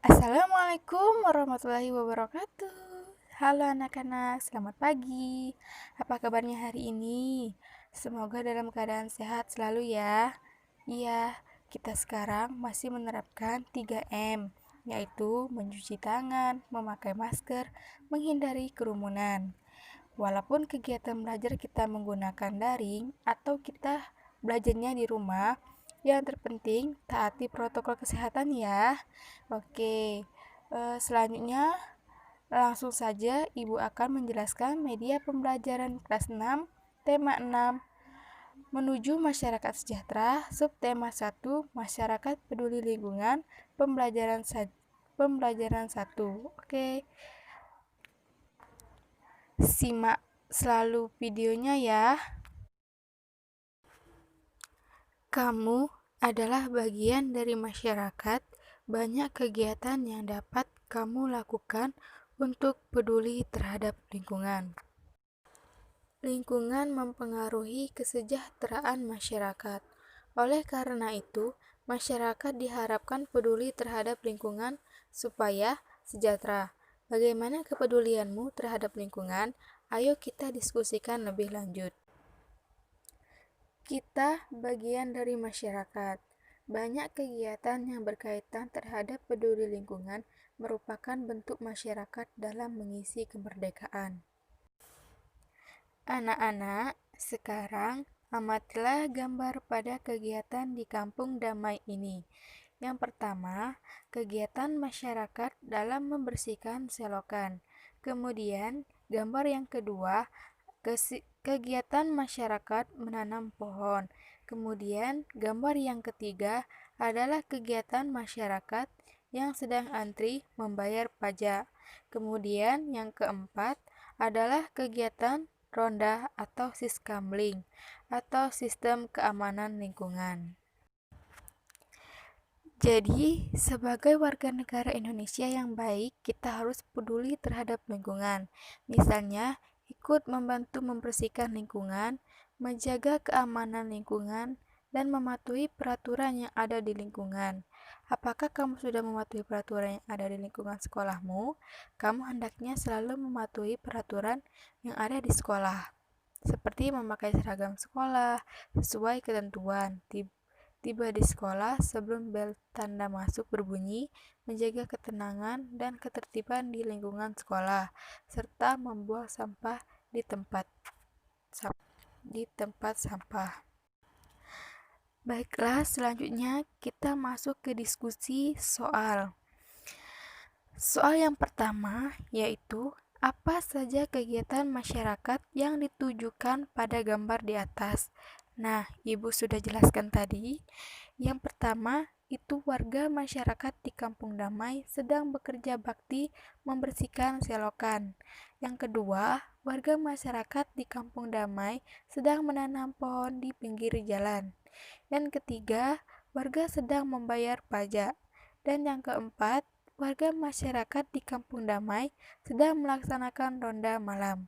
Assalamualaikum warahmatullahi wabarakatuh. Halo anak-anak, selamat pagi. Apa kabarnya hari ini? Semoga dalam keadaan sehat selalu ya. Iya, kita sekarang masih menerapkan 3M, yaitu mencuci tangan, memakai masker, menghindari kerumunan. Walaupun kegiatan belajar kita menggunakan daring atau kita belajarnya di rumah, yang terpenting taati protokol kesehatan ya. Oke, selanjutnya langsung saja Ibu akan menjelaskan media pembelajaran kelas 6, tema 6, menuju masyarakat sejahtera, subtema 1, masyarakat peduli lingkungan, pembelajaran 1. Oke, simak selalu videonya ya. Kamu adalah bagian dari masyarakat. Banyak kegiatan yang dapat kamu lakukan untuk peduli terhadap lingkungan. Lingkungan mempengaruhi kesejahteraan masyarakat. Oleh karena itu, masyarakat diharapkan peduli terhadap lingkungan supaya sejahtera. Bagaimana kepedulianmu terhadap lingkungan? Ayo kita diskusikan lebih lanjut. Kita bagian dari masyarakat. Banyak kegiatan yang berkaitan terhadap peduli lingkungan merupakan bentuk masyarakat dalam mengisi kemerdekaan. Anak-anak, sekarang amatilah gambar pada kegiatan di Kampung Damai ini. Yang pertama, kegiatan masyarakat dalam membersihkan selokan. Kemudian, gambar yang kedua, kegiatan masyarakat menanam pohon. Kemudian, gambar yang ketiga adalah kegiatan masyarakat yang sedang antri membayar pajak. Kemudian, yang keempat adalah kegiatan ronda atau siskamling atau sistem keamanan lingkungan. Jadi, sebagai warga negara Indonesia yang baik, kita harus peduli terhadap lingkungan. Misalnya, ikut membantu membersihkan lingkungan, menjaga keamanan lingkungan, dan mematuhi peraturan yang ada di lingkungan. Apakah kamu sudah mematuhi peraturan yang ada di lingkungan sekolahmu? Kamu hendaknya selalu mematuhi peraturan yang ada di sekolah, seperti memakai seragam sekolah sesuai ketentuan, tiba di sekolah sebelum bel tanda masuk berbunyi, menjaga ketenangan dan ketertiban di lingkungan sekolah, serta membuang sampah di tempat sampah. Baiklah, selanjutnya kita masuk ke diskusi soal. Soal yang pertama yaitu apa saja kegiatan masyarakat yang ditujukan pada gambar di atas. Nah, Ibu sudah jelaskan tadi. Yang pertama, itu warga masyarakat di Kampung Damai sedang bekerja bakti membersihkan selokan. Yang kedua, warga masyarakat di Kampung Damai sedang menanam pohon di pinggir jalan. Yang ketiga, warga sedang membayar pajak. Dan yang keempat, warga masyarakat di Kampung Damai sedang melaksanakan ronda malam.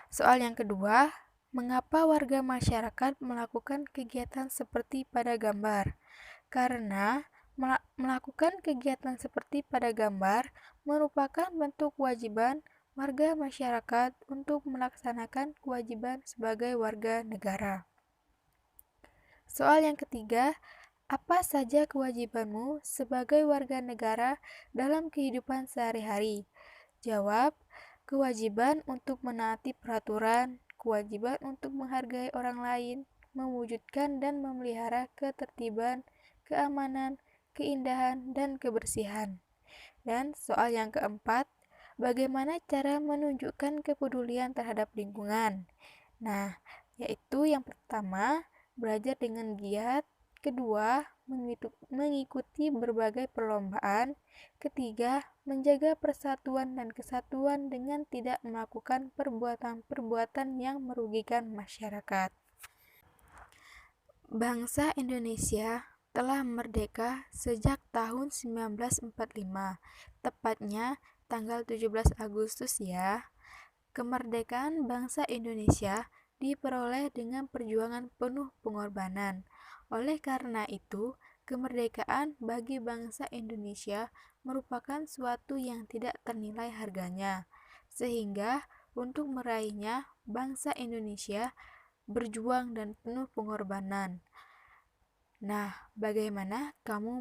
Soal yang kedua, mengapa warga masyarakat melakukan kegiatan seperti pada gambar? Karena melakukan kegiatan seperti pada gambar merupakan bentuk kewajiban warga masyarakat untuk melaksanakan kewajiban sebagai warga negara. Soal yang ketiga, apa saja kewajibanmu sebagai warga negara dalam kehidupan sehari-hari? Jawab, kewajiban untuk menaati peraturan, kewajiban untuk menghargai orang lain, mewujudkan dan memelihara ketertiban, keamanan, keindahan, dan kebersihan. Dan soal yang keempat, bagaimana cara menunjukkan kepedulian terhadap lingkungan? Nah, yaitu yang pertama, belajar dengan giat. Kedua, mengikuti berbagai perlombaan. Ketiga, menjaga persatuan dan kesatuan dengan tidak melakukan perbuatan-perbuatan yang merugikan masyarakat. Bangsa Indonesia telah merdeka sejak tahun 1945, tepatnya tanggal 17 Agustus ya. Kemerdekaan bangsa Indonesia diperoleh dengan perjuangan penuh pengorbanan. Oleh karena itu, kemerdekaan bagi bangsa Indonesia merupakan suatu yang tidak ternilai harganya, sehingga untuk meraihnya bangsa Indonesia berjuang dan penuh pengorbanan. Nah, bagaimana kamu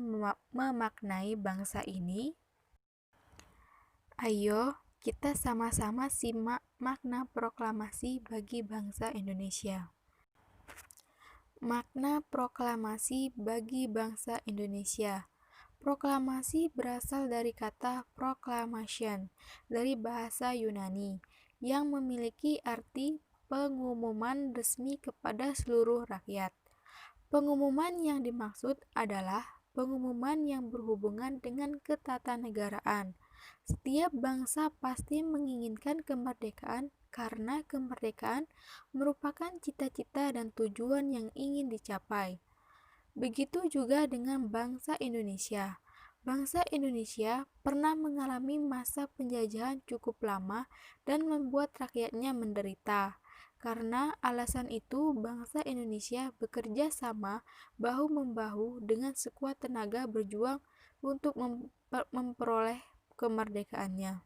memaknai bangsa ini? Ayo, kita sama-sama simak makna proklamasi bagi bangsa Indonesia. Makna proklamasi bagi bangsa Indonesia. Proklamasi berasal dari kata proclamation dari bahasa Yunani yang memiliki arti pengumuman resmi kepada seluruh rakyat. Pengumuman yang dimaksud adalah pengumuman yang berhubungan dengan ketatanegaraan. Setiap bangsa pasti menginginkan kemerdekaan karena kemerdekaan merupakan cita-cita dan tujuan yang ingin dicapai. Begitu juga dengan bangsa Indonesia. Bangsa Indonesia pernah mengalami masa penjajahan cukup lama dan membuat rakyatnya menderita. Karena alasan itu, bangsa Indonesia bekerja sama bahu-membahu dengan sekuat tenaga berjuang untuk memperoleh kemerdekaannya.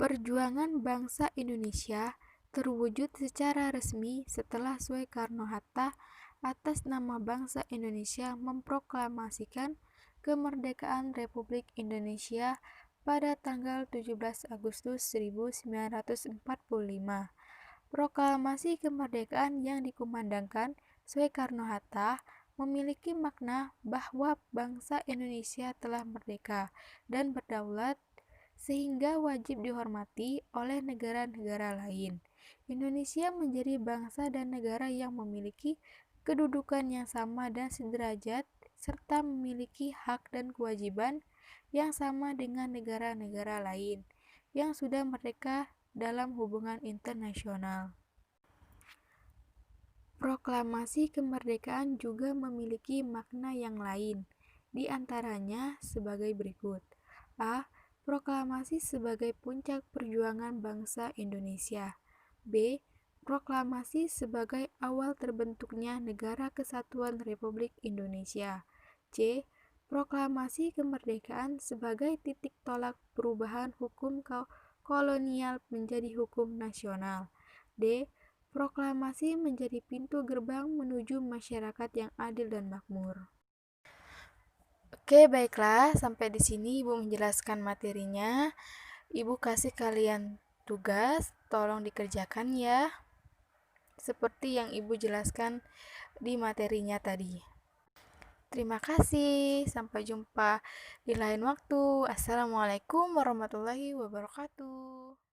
Perjuangan bangsa Indonesia terwujud secara resmi setelah Soekarno-Hatta atas nama bangsa Indonesia memproklamasikan kemerdekaan Republik Indonesia pada tanggal 17 Agustus 1945. Proklamasi kemerdekaan yang dikumandangkan Soekarno-Hatta memiliki makna bahwa bangsa Indonesia telah merdeka dan berdaulat sehingga wajib dihormati oleh negara-negara lain. Indonesia menjadi bangsa dan negara yang memiliki kedudukan yang sama dan sederajat serta memiliki hak dan kewajiban yang sama dengan negara-negara lain yang sudah merdeka dalam hubungan internasional. Proklamasi kemerdekaan juga memiliki makna yang lain, di antaranya sebagai berikut. A. Proklamasi sebagai puncak perjuangan bangsa Indonesia. B. Proklamasi sebagai awal terbentuknya Negara Kesatuan Republik Indonesia. C. Proklamasi kemerdekaan sebagai titik tolak perubahan hukum kolonial menjadi hukum nasional. D. Proklamasi menjadi pintu gerbang menuju masyarakat yang adil dan makmur. Oke, baiklah. Sampai di sini Ibu menjelaskan materinya. Ibu kasih kalian tugas, tolong dikerjakan ya. Seperti yang Ibu jelaskan di materinya tadi. Terima kasih. Sampai jumpa di lain waktu. Assalamualaikum warahmatullahi wabarakatuh.